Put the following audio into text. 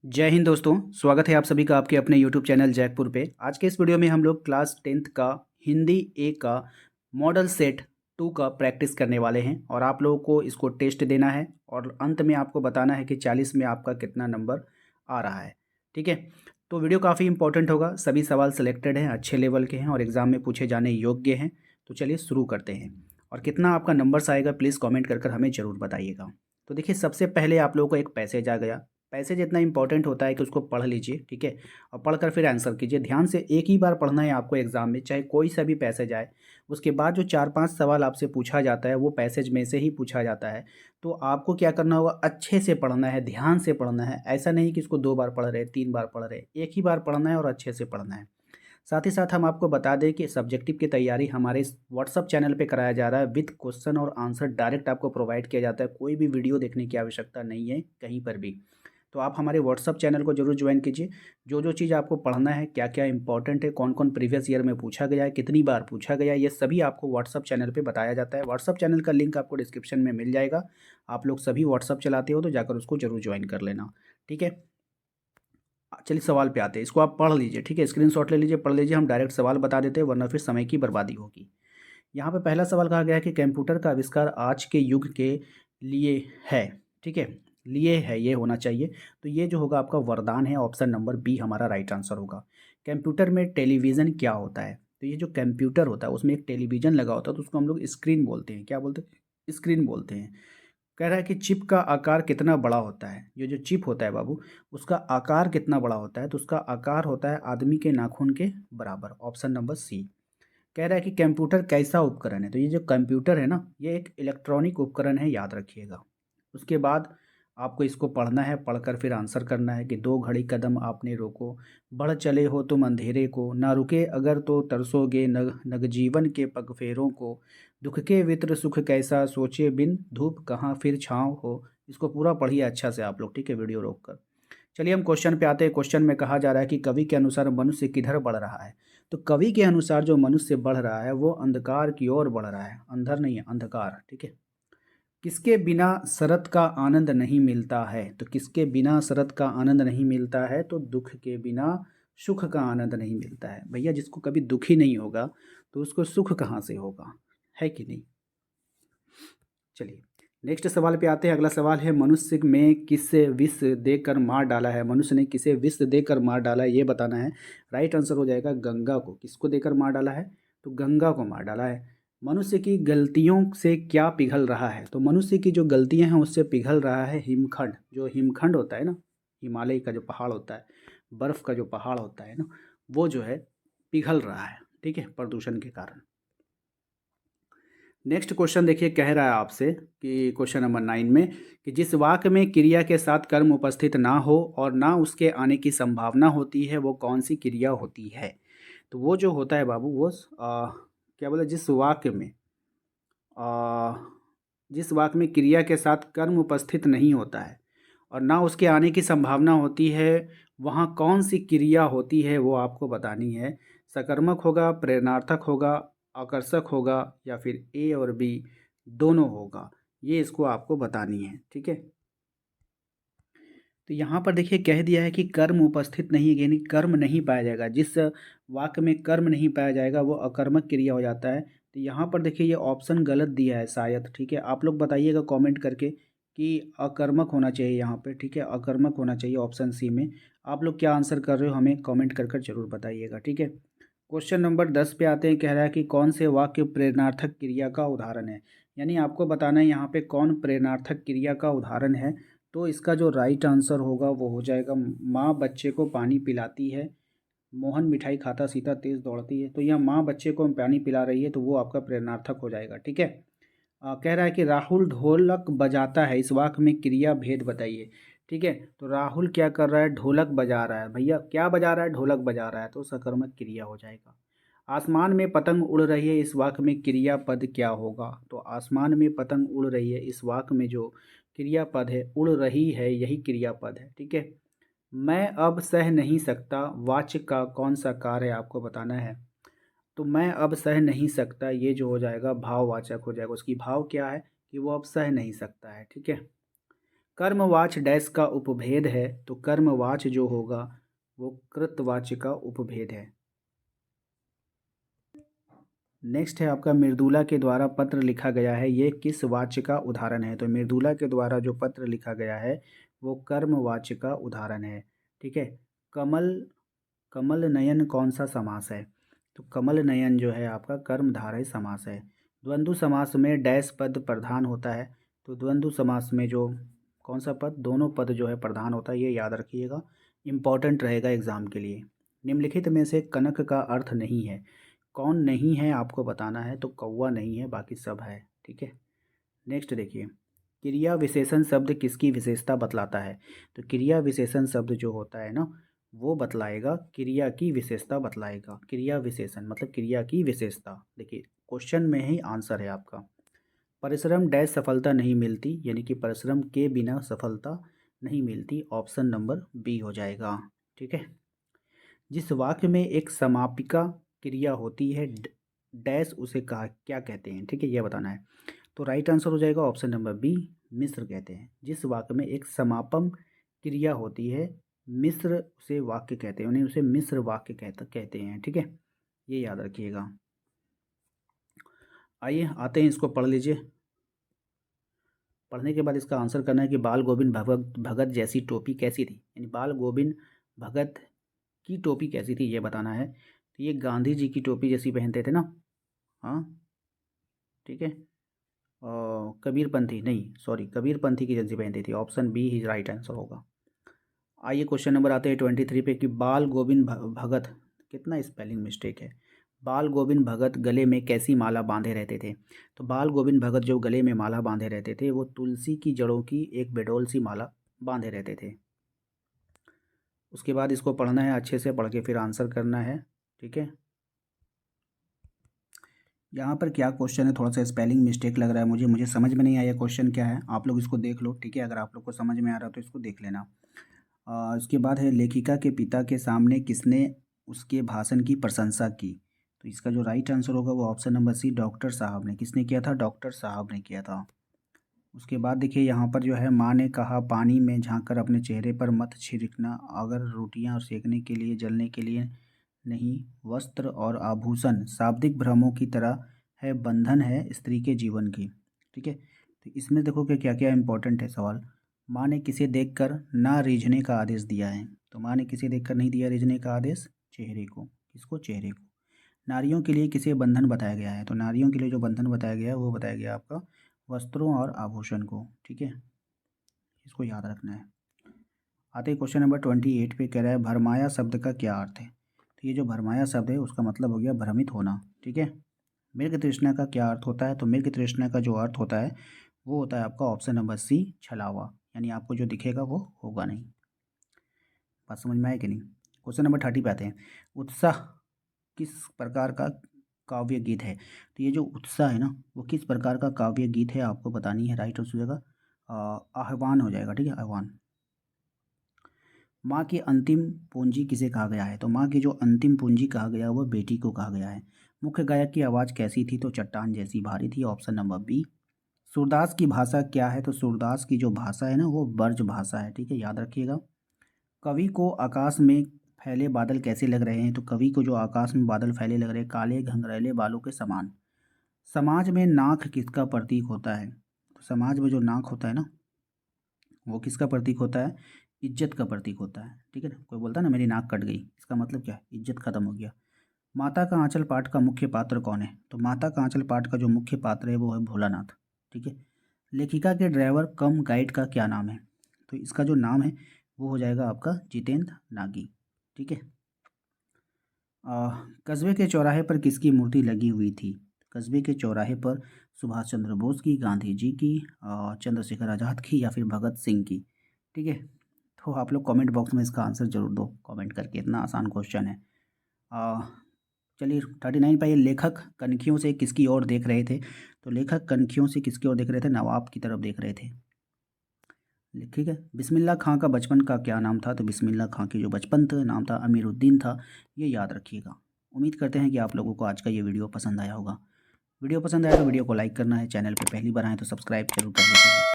जय हिंद दोस्तों। स्वागत है आप सभी का आपके अपने यूट्यूब चैनल जैकपुर पे। आज के इस वीडियो में हम लोग क्लास 10th का हिंदी ए का मॉडल सेट 2 का प्रैक्टिस करने वाले हैं और आप लोगों को इसको टेस्ट देना है और अंत में आपको बताना है कि 40 में आपका कितना नंबर आ रहा है। ठीक है, तो वीडियो काफ़ी इंपॉर्टेंट होगा। सभी सवाल सिलेक्टेड हैं, अच्छे लेवल के हैं और एग्ज़ाम में पूछे जाने योग्य हैं। तो चलिए शुरू करते हैं और कितना आपका नंबर्स आएगा प्लीज़ कमेंट कर कर हमें ज़रूर बताइएगा। तो देखिए, सबसे पहले आप लोगों को एक पैसेज आ गया। पैसेज इतना इंपॉर्टेंट होता है कि उसको पढ़ लीजिए, ठीक है, और पढ़कर फिर आंसर कीजिए। ध्यान से एक ही बार पढ़ना है आपको एग्जाम में, चाहे कोई सा भी पैसेज आए। उसके बाद जो 4-5 सवाल आपसे पूछा जाता है वो पैसेज में से ही पूछा जाता है। तो आपको क्या करना होगा, अच्छे से पढ़ना है, ध्यान से पढ़ना है। ऐसा नहीं कि इसको 2 बार पढ़ रहे, 3 बार पढ़ रहे, एक ही बार पढ़ना है और अच्छे से पढ़ना है। साथ ही साथ हम आपको बता दें कि सब्जेक्टिव की तैयारी हमारे इस व्हाट्सअप चैनल पे कराया जा रहा है। विद क्वेश्चन और आंसर डायरेक्ट आपको प्रोवाइड किया जाता है। कोई भी वीडियो देखने की आवश्यकता नहीं है कहीं पर भी। तो आप हमारे व्हाट्सअप चैनल को जरूर ज्वाइन कीजिए। जो जो चीज़ आपको पढ़ना है, क्या क्या इंपॉर्टेंट है, कौन कौन प्रीवियस ईयर में पूछा गया है, कितनी बार पूछा गया है, ये सभी आपको व्हाट्सअप चैनल पे बताया जाता है। व्हाट्सअप चैनल का लिंक आपको डिस्क्रिप्शन में मिल जाएगा। आप लोग सभी व्हाट्सअप चलाते हो तो जाकर उसको जरूर ज्वाइन कर लेना। ठीक है, चलिए सवाल पे आते हैं। इसको आप पढ़ लीजिए, ठीक है, स्क्रीनशॉट ले लीजिए, पढ़ लीजिए। हम डायरेक्ट सवाल बता देते हैं वरना फिर समय की बर्बादी होगी। यहाँ पे पहला सवाल कहा गया है कि कंप्यूटर का आविष्कार आज के युग के लिए है। ठीक है, लिए है ये होना चाहिए। तो ये जो होगा आपका वरदान है, ऑप्शन नंबर बी हमारा राइट आंसर होगा। कंप्यूटर में टेलीविज़न क्या होता है? तो ये जो कंप्यूटर होता है उसमें एक टेलीविज़न लगा होता है तो उसको हम लोग स्क्रीन बोलते हैं। क्या बोलते हैं? स्क्रीन बोलते हैं। कह रहा है कि चिप का आकार कितना बड़ा होता है? ये जो चिप होता है बाबू, उसका आकार कितना बड़ा होता है? तो उसका आकार होता है आदमी के नाखून के बराबर, ऑप्शन नंबर सी। कह रहा है कि कंप्यूटर कैसा उपकरण है? तो ये जो कंप्यूटर है ना, ये एक इलेक्ट्रॉनिक उपकरण है, याद रखिएगा। उसके बाद आपको इसको पढ़ना है, पढ़कर फिर आंसर करना है कि 2 घड़ी कदम आपने रोको, बढ़ चले हो तुम अंधेरे को, ना रुके अगर तो तरसोगे, नग नगजीवन के पगफेरों को, दुख के वित्र सुख कैसा, सोचे बिन धूप कहाँ फिर छाँव हो। इसको पूरा पढ़िए अच्छा से आप लोग, ठीक है, वीडियो रोक कर। चलिए हम क्वेश्चन पे आते हैं। क्वेश्चन में कहा जा रहा है कि कवि के अनुसार मनुष्य किधर बढ़ रहा है? तो कवि के अनुसार जो मनुष्य बढ़ रहा है वो अंधकार की ओर बढ़ रहा है। अंधर नहीं है, अंधकार, ठीक है। किसके बिना शरत का आनंद नहीं मिलता है? तो किसके बिना शरत का आनंद नहीं मिलता है? तो दुख के बिना सुख का आनंद नहीं मिलता है। भैया जिसको कभी दुख ही नहीं होगा तो उसको सुख कहाँ से होगा, है कि नहीं? चलिए नेक्स्ट सवाल पे आते हैं। अगला सवाल है, मनुष्य में किस विष देकर मार डाला है? मनुष्य ने किसे विष देकर मार डाला है ये बताना है। राइट आंसर हो जाएगा गंगा को। किसको देकर मार डाला है? तो गंगा को मार डाला है। मनुष्य की गलतियों से क्या पिघल रहा है? तो मनुष्य की जो गलतियां हैं उससे पिघल रहा है हिमखंड। जो हिमखंड होता है ना, हिमालय का जो पहाड़ होता है, बर्फ़ का जो पहाड़ होता है ना, वो जो है पिघल रहा है, ठीक है, प्रदूषण के कारण। नेक्स्ट क्वेश्चन देखिए, कह रहा है आपसे कि क्वेश्चन नंबर 9 में कि जिस वाक्य में क्रिया के साथ कर्म उपस्थित ना हो और ना उसके आने की संभावना होती है वो कौन सी क्रिया होती है? तो वो जो होता है बाबू वो क्या बोले, आ, जिस वाक्य में क्रिया के साथ कर्म उपस्थित नहीं होता है और ना उसके आने की संभावना होती है, वहाँ कौन सी क्रिया होती है वो आपको बतानी है। सकर्मक होगा, प्रेरणार्थक होगा, आकर्षक होगा या फिर ए और बी दोनों होगा, ये इसको आपको बतानी है, ठीक है। तो यहाँ पर देखिए कह दिया है कि कर्म उपस्थित नहीं है, यानी कर्म नहीं पाया जाएगा। जिस वाक्य में कर्म नहीं पाया जाएगा वो अकर्मक क्रिया हो जाता है। तो यहाँ पर देखिए ये ऑप्शन गलत दिया है शायद, ठीक है। आप लोग बताइएगा कमेंट करके कि अकर्मक होना चाहिए यहाँ पे, ठीक है, अकर्मक होना चाहिए ऑप्शन सी में। आप लोग क्या आंसर कर रहे हो हमें कमेंट कर कर जरूर बताइएगा, ठीक है। क्वेश्चन नंबर 10 पे आते हैं। कह रहा है कि कौन से वाक्य प्रेरणार्थक क्रिया का उदाहरण है? यानी आपको बताना है यहाँ पे कौन प्रेरणार्थक क्रिया का उदाहरण है। तो इसका जो राइट आंसर होगा वो हो जाएगा, माँ बच्चे को पानी पिलाती है, मोहन मिठाई खाता सीता तेज दौड़ती है। तो यह माँ बच्चे को पानी पिला रही है तो वो आपका प्रेरणार्थक हो जाएगा, ठीक है। कह रहा है कि राहुल ढोलक बजाता है, इस वाक्य में क्रिया भेद बताइए। ठीक है, तो राहुल क्या कर रहा है? ढोलक बजा रहा है। भैया क्या बजा रहा है? ढोलक बजा रहा है, तो सकर्मक क्रिया हो जाएगा। आसमान में पतंग उड़ रही है, इस वाक्य में क्रियापद क्या होगा? तो आसमान में पतंग उड़ रही है, इस वाक्य में जो क्रियापद है उड़ रही है, यही क्रियापद है, ठीक है। मैं अब सह नहीं सकता, वाच्य का कौन सा कार्य है आपको बताना है। तो मैं अब सह नहीं सकता, ये जो हो जाएगा भाववाचक हो जाएगा। उसकी भाव क्या है कि वो अब सह नहीं सकता है, ठीक है। कर्मवाच डैश का उपभेद है, तो कर्मवाच जो होगा वो कृतवाच का उपभेद है। नेक्स्ट है आपका मृदुला के द्वारा पत्र लिखा गया है, ये किस वाच्य का उदाहरण है? तो मृदुला के द्वारा जो पत्र लिखा गया है वो कर्मवाच्य का उदाहरण है। ठीक है। कमल कमल नयन कौन सा समास है? तो कमल नयन जो है आपका कर्मधारय समास है। द्वंद्व समास में डैश पद प्रधान होता है, तो द्वंद्व समास में जो कौन सा पद, दोनों पद जो है प्रधान होता है, ये याद रखिएगा, इम्पॉर्टेंट रहेगा एग्जाम के लिए। निम्नलिखित में से कनक का अर्थ नहीं है, कौन नहीं है आपको बताना है, तो कौवा नहीं है, बाकी सब है। ठीक है। नेक्स्ट देखिए, क्रिया विशेषण शब्द किसकी विशेषता बतलाता है? तो क्रिया विशेषण शब्द जो होता है ना, वो बतलाएगा क्रिया की विशेषता बतलाएगा। क्रिया विशेषण मतलब क्रिया की विशेषता। देखिए क्वेश्चन में ही आंसर है आपका। परिश्रम डैश सफलता नहीं मिलती, यानी कि परिश्रम के बिना सफलता नहीं मिलती, ऑप्शन नंबर बी हो जाएगा। ठीक है। जिस वाक्य में एक समापिका क्रिया होती है डैश, उसे कहा क्या कहते हैं? ठीक है, यह बताना है। तो राइट आंसर हो जाएगा ऑप्शन नंबर बी, मिश्र कहते हैं। जिस वाक्य में एक समापन क्रिया होती है मिश्र उसे वाक्य कहते हैं, उन्हें उसे मिश्र वाक्य कहते हैं। ठीक है, ये याद रखिएगा। आइए आते हैं, इसको पढ़ लीजिए। पढ़ने के बाद इसका आंसर करना है कि बाल गोविंद भगत जैसी टोपी कैसी थी, यानी बाल गोविंद भगत की टोपी कैसी थी ये बताना है। तो ये गांधी जी की टोपी जैसी पहनते थे ना। हाँ ठीक है। कबीरपंथी नहीं, सॉरी, कबीरपंथी की जैसी पहनती थी, ऑप्शन बी ही राइट आंसर होगा। आइए क्वेश्चन नंबर आते हैं 23 पे कि बाल गोविंद भगत, कितना स्पेलिंग मिस्टेक है, बाल गोविंद भगत गले में कैसी माला बांधे रहते थे? तो बाल गोविंद भगत जो गले में माला बांधे रहते थे वो तुलसी की जड़ों की एक बेडोल सी माला बांधे रहते थे। उसके बाद इसको पढ़ना है, अच्छे से पढ़ के फिर आंसर करना है। ठीक है। यहाँ पर क्या क्वेश्चन है, थोड़ा सा स्पेलिंग मिस्टेक लग रहा है मुझे समझ में नहीं आया क्वेश्चन क्या है, आप लोग इसको देख लो। ठीक है, अगर आप लोग को समझ में आ रहा है तो इसको देख लेना। उसके बाद है लेखिका के पिता के सामने किसने उसके भाषण की प्रशंसा की? तो इसका जो राइट आंसर होगा वो ऑप्शन नंबर सी, डॉक्टर साहब ने। किसने किया था? डॉक्टर साहब ने किया था। उसके बाद देखिए यहाँ पर जो है, माँ ने कहा पानी में झांककर अपने चेहरे पर मत छिड़कना, अगर रोटियां सेकने के लिए जलने के लिए नहीं, वस्त्र और आभूषण शाब्दिक भ्रमों की तरह है, बंधन है स्त्री के जीवन की। ठीक है, तो इसमें देखो कि क्या क्या इंपॉर्टेंट है सवाल। माँ ने किसे देखकर ना रीझने का आदेश दिया है? तो माँ ने किसे देखकर नहीं दिया रीझने का आदेश? चेहरे को। किसको? चेहरे को। नारियों के लिए किसे बंधन बताया गया है? तो नारियों के लिए जो बंधन बताया गया है वो बताया गया आपका वस्त्रों और आभूषण को। ठीक है, इसको याद रखना है। आते ही क्वेश्चन नंबर 28 पे कह रहा है भरमाया शब्द का क्या अर्थ है? तो ये जो भरमाया शब्द है उसका मतलब हो गया भ्रमित होना। ठीक है। मृग तृष्णा का क्या अर्थ होता है? तो मृग तृष्णा का जो अर्थ होता है वो होता है आपका ऑप्शन नंबर सी, छलावा, यानी आपको जो दिखेगा वो होगा नहीं। बात समझ में आए कि नहीं? क्वेश्चन नंबर 30 पे आते हैं, उत्साह किस प्रकार का काव्य गीत है? तो ये जो उत्साह है ना वो किस प्रकार का काव्य गीत है आपको बतानी है। राइट आंसर हो जाएगा आह्वान हो जाएगा। ठीक है, आह्वान। माँ की अंतिम पूंजी किसे कहा गया है? तो माँ की जो अंतिम पूंजी कहा गया वो बेटी को कहा गया है। मुख्य गायक की आवाज़ कैसी थी? तो चट्टान जैसी भारी थी, ऑप्शन नंबर बी। सूरदास की भाषा क्या है? तो सूरदास की जो भाषा है ना वो ब्रज भाषा है। ठीक है, याद रखिएगा। कवि को आकाश में फैले बादल कैसे लग रहे हैं? तो कवि को जो आकाश में बादल फैले लग रहे हैं काले घंघरैले बालों के समान। समाज में नाक किसका प्रतीक होता है? तो समाज में जो नाक होता है ना वो किसका प्रतीक होता है? इज्जत का प्रतीक होता है। ठीक है ना, कोई बोलता है ना मेरी नाक कट गई, इसका मतलब क्या है? इज्जत खत्म हो गया। माता का आंचल पाठ का मुख्य पात्र कौन है? तो माता का आंचल पाठ का जो मुख्य पात्र है वो है भोलानाथ। ठीक है। लेखिका के ड्राइवर कम गाइड का क्या नाम है? तो इसका जो नाम है वो हो जाएगा आपका जितेंद्र नागी। ठीक है। कस्बे के चौराहे पर किसकी मूर्ति लगी हुई थी? कस्बे के चौराहे पर सुभाष चंद्र बोस की, गांधी जी की, चंद्रशेखर आज़ाद की, या फिर भगत सिंह की? ठीक है, तो आप लोग कमेंट बॉक्स में इसका आंसर जरूर दो कमेंट करके, इतना आसान क्वेश्चन है। चलिए 39 पर, लेखक कनखियों से किसकी ओर देख रहे थे? तो लेखक कनखियों से किसकी ओर देख रहे थे? नवाब की तरफ देख रहे थे। ठीक है। बिस्मिल्लाह खां का बचपन का क्या नाम था? तो बिस्मिल्लाह खां की जो बचपन का नाम था अमीरुद्दीन था, ये याद रखिएगा। उम्मीद करते हैं कि आप लोगों को आज का ये वीडियो पसंद आया होगा। वीडियो पसंद आया तो वीडियो को लाइक करना है, चैनल पे पहली बार आए तो सब्सक्राइब जरूर कर लीजिएगा।